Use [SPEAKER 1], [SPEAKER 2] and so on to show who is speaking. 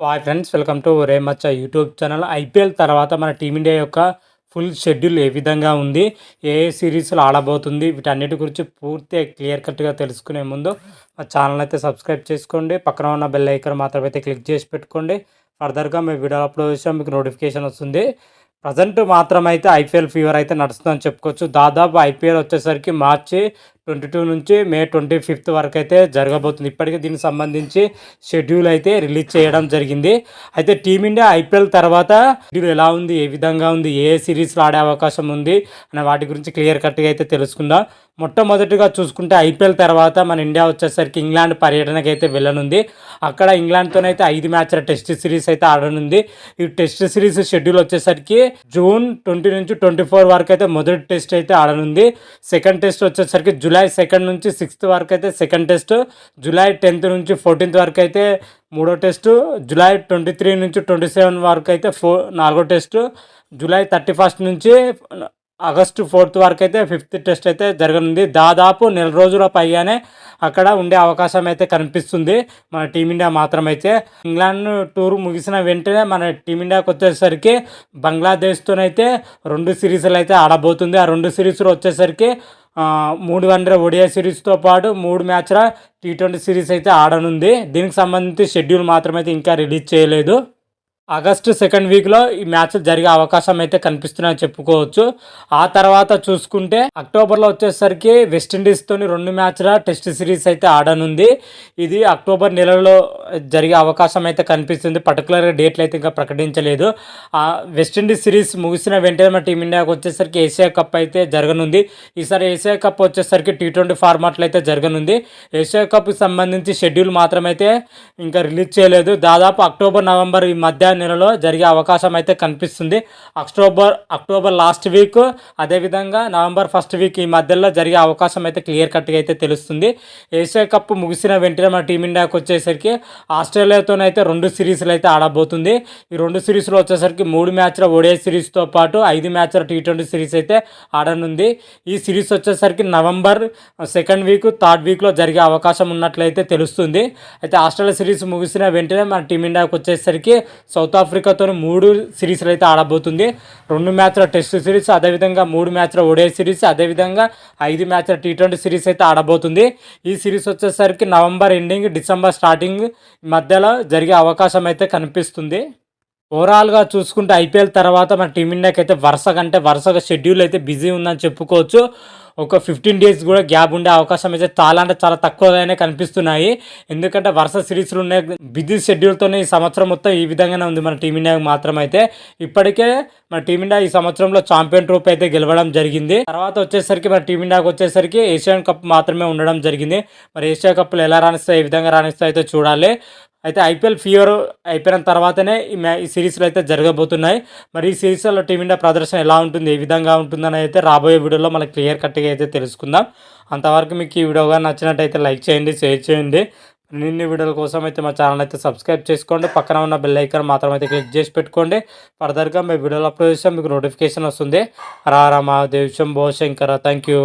[SPEAKER 1] Hi friends, welcome to ఒరే మచ్చ YouTube channel. IPL తర్వాత మన టీమిండియా యొక్క ఫుల్ షెడ్యూల్ ఏ విధంగా ఉంది, ఏ ఏ సిరీస్లో ఆడబోతుంది, వీటన్నిటి గురించి పూర్తి క్లియర్ కట్గా తెలుసుకునే ముందు మా ఛానల్ అయితే సబ్స్క్రైబ్ చేసుకోండి. పక్కన ఉన్న బెల్ ఐకాన్ మాత్రం అయితే క్లిక్ చేసి పెట్టుకోండి. ఫర్దర్గా మేము వీడియో అప్లోడ్ చేసాం మీకు నోటిఫికేషన్ వస్తుంది. ప్రజెంట్ మాత్రం అయితే ఐపీఎల్ ఫీవర్ అయితే నడుస్తుందని చెప్పుకోవచ్చు. దాదాపు ఐపీఎల్ వచ్చేసరికి మార్చి 22 నుంచి మే 25 వరకు అయితే జరగబోతుంది. ఇప్పటికే దీనికి సంబంధించి షెడ్యూల్ అయితే రిలీజ్ చేయడం జరిగింది. అయితే టీమిండియా ఐపీఎల్ తర్వాత షెడ్యూల్ ఎలా ఉంది, ఏ విధంగా ఉంది, ఏ సిరీస్లో ఆడే అవకాశం ఉంది అనే వాటి గురించి క్లియర్ కట్గా అయితే తెలుసుకుందాం. మొట్టమొదటిగా చూసుకుంటే ఐపీఎల్ తర్వాత మన ఇండియా వచ్చేసరికి ఇంగ్లాండ్ పర్యటనకి అయితే వెళ్ళనుంది. అక్కడ ఇంగ్లాండ్తోనైతే 5 మ్యాచ్ల టెస్ట్ సిరీస్ అయితే ఆడనుంది. ఈ టెస్ట్ సిరీస్ షెడ్యూల్ వచ్చేసరికి జూన్ 20 నుంచి 24 వరకు అయితే మొదటి టెస్ట్ అయితే ఆడనుంది. సెకండ్ టెస్ట్ వచ్చేసరికి జూలై 2 నుంచి 6 వరకు అయితే సెకండ్ టెస్ట్, జూలై 10 నుంచి 14 వరకు అయితే మూడో టెస్టు, జూలై 23 నుంచి 27 వరకు అయితే నాలుగో టెస్టు, జూలై 31 నుంచి ఆగస్టు 4 వరకు అయితే 5th టెస్ట్ అయితే జరగనుంది. దాదాపు నెల రోజుల పైగానే అక్కడ ఉండే అవకాశం అయితే కనిపిస్తుంది మన టీమిండియా మాత్రమైతే. ఇంగ్లాండ్ టూర్ ముగిసిన వెంటనే మన టీమిండియాకి వచ్చేసరికి బంగ్లాదేశ్తోనైతే 2 సిరీస్లు అయితే ఆడబోతుంది. ఆ 2 సిరీస్లు వచ్చేసరికి 3 వన్డే ఓడిఐ సిరీస్తో పాటు 3 మ్యాచ్ల T20 సిరీస్ అయితే ఆడనుంది. దీనికి సంబంధించి షెడ్యూల్ మాత్రమైతే ఇంకా రిలీజ్ చేయలేదు. ఆగస్టు 2nd వీక్లో ఈ మ్యాచ్ జరిగే అవకాశం అయితే కనిపిస్తున్నాయని చెప్పుకోవచ్చు. ఆ తర్వాత చూసుకుంటే అక్టోబర్లో వచ్చేసరికి వెస్టిండీస్తోని 2 మ్యాచ్ల టెస్ట్ సిరీస్ అయితే ఆడనుంది. ఇది అక్టోబర్ నెలలో జరిగే అవకాశం అయితే కనిపిస్తుంది. పర్టికులర్గా డేట్లు అయితే ఇంకా ప్రకటించలేదు. ఆ వెస్టిండీస్ సిరీస్ ముగిసిన వెంటనే మన టీమిండియాకి వచ్చేసరికి ఏషియా కప్ అయితే జరగనుంది. ఈసారి ఏషియా కప్ వచ్చేసరికి T20 ఫార్మాట్లో అయితే జరగనుంది. ఏషియా కప్కి సంబంధించి షెడ్యూల్ మాత్రమైతే ఇంకా రిలీజ్ చేయలేదు. దాదాపు అక్టోబర్ నవంబర్ ఈ మధ్య నెలలో జరిగే అవకాశం అయితే కనిపిస్తుంది. అక్టోబర్ లాస్ట్ వీక్, అదేవిధంగా నవంబర్ 1st వీక్ ఈ మధ్యలో జరిగే అవకాశం అయితే క్లియర్ కట్గా అయితే తెలుస్తుంది. ఏషియా కప్ ముగిసిన వెంటనే మన టీమిండియాకి వచ్చేసరికి ఆస్ట్రేలియాతోనైతే 2 సిరీస్లు అయితే ఆడబోతుంది. ఈ 2 సిరీస్లో వచ్చేసరికి 3 మ్యాచ్ల ఓడిఐ సిరీస్తో పాటు 5 మ్యాచ్ల T20 సిరీస్ అయితే ఆడనుంది. ఈ సిరీస్ వచ్చేసరికి నవంబర్ 2nd వీక్ 3rd వీక్లో జరిగే అవకాశం ఉన్నట్లయితే తెలుస్తుంది. అయితే ఆస్ట్రేలియా సిరీస్ ముగిసిన వెంటనే మన టీమిండియాకి వచ్చేసరికి సౌత్ ఆఫ్రికాతో 3 సిరీస్లు అయితే ఆడబోతుంది. 2 మ్యాచ్ల టెస్ట్ సిరీస్, అదేవిధంగా 3 మ్యాచ్ల ఓడిఐ సిరీస్, అదేవిధంగా 5 మ్యాచ్ల T20 సిరీస్ అయితే ఆడబోతుంది. ఈ సిరీస్ వచ్చేసరికి నవంబర్ ఎండింగ్, డిసెంబర్ స్టార్టింగ్ మధ్యలో జరిగే అవకాశం అయితే కనిపిస్తుంది. ఓవరాల్గా చూసుకుంటే ఐపీఎల్ తర్వాత మన టీమిండియాకి అయితే వరుసగా షెడ్యూల్ అయితే బిజీ ఉందని చెప్పుకోవచ్చు. ఒక 15 డేస్ కూడా గ్యాప్ ఉండే అవకాశం అయితే చాలా తక్కువగానే కనిపిస్తున్నాయి. ఎందుకంటే వరుస సిరీస్లు ఉన్నాయి. బిజీ షెడ్యూల్తోనే ఈ సంవత్సరం మొత్తం ఈ విధంగానే ఉంది మన టీమిండియాకి మాత్రం అయితే. ఇప్పటికే మన టీమిండియా ఈ సంవత్సరంలో ఛాంపియన్ ట్రోఫీ అయితే గెలవడం జరిగింది. తర్వాత వచ్చేసరికి మన టీమిండియాకి వచ్చేసరికి ఏషియన్ కప్ మాత్రమే ఉండడం జరిగింది. మరి ఏషియా కప్లో ఎలా రాణిస్తాయి, ఏ విధంగా రాణిస్తాయి అయితే చూడాలి. అయితే ఐపీఎల్ ఫీవర్ అయిపోయిన తర్వాతనే ఈ సిరీస్లు అయితే జరగబోతున్నాయి. మరి ఈ సిరీస్లో టీమిండియా ప్రదర్శన ఎలా ఉంటుంది, ఏ విధంగా ఉంటుందని అయితే రాబోయే వీడియోలో మనకు క్లియర్ కట్గా అయితే తెలుసుకుందాం. అంతవరకు మీకు ఈ వీడియోగా నచ్చినట్టయితే లైక్ చేయండి, షేర్ చేయండి. నిన్న వీడియోల కోసం అయితే మా ఛానల్ అయితే సబ్స్క్రైబ్ చేసుకోండి. పక్కన ఉన్న బెల్ ఐకాన్ మాత్రం అయితే క్లిక్ చేసి పెట్టుకోండి. ఫర్దర్గా మేము వీడియోలు అప్లోడ్ చేస్తాం, మీకు నోటిఫికేషన్ వస్తుంది. రామ దేవ్ శంభో శంకర. Thank you.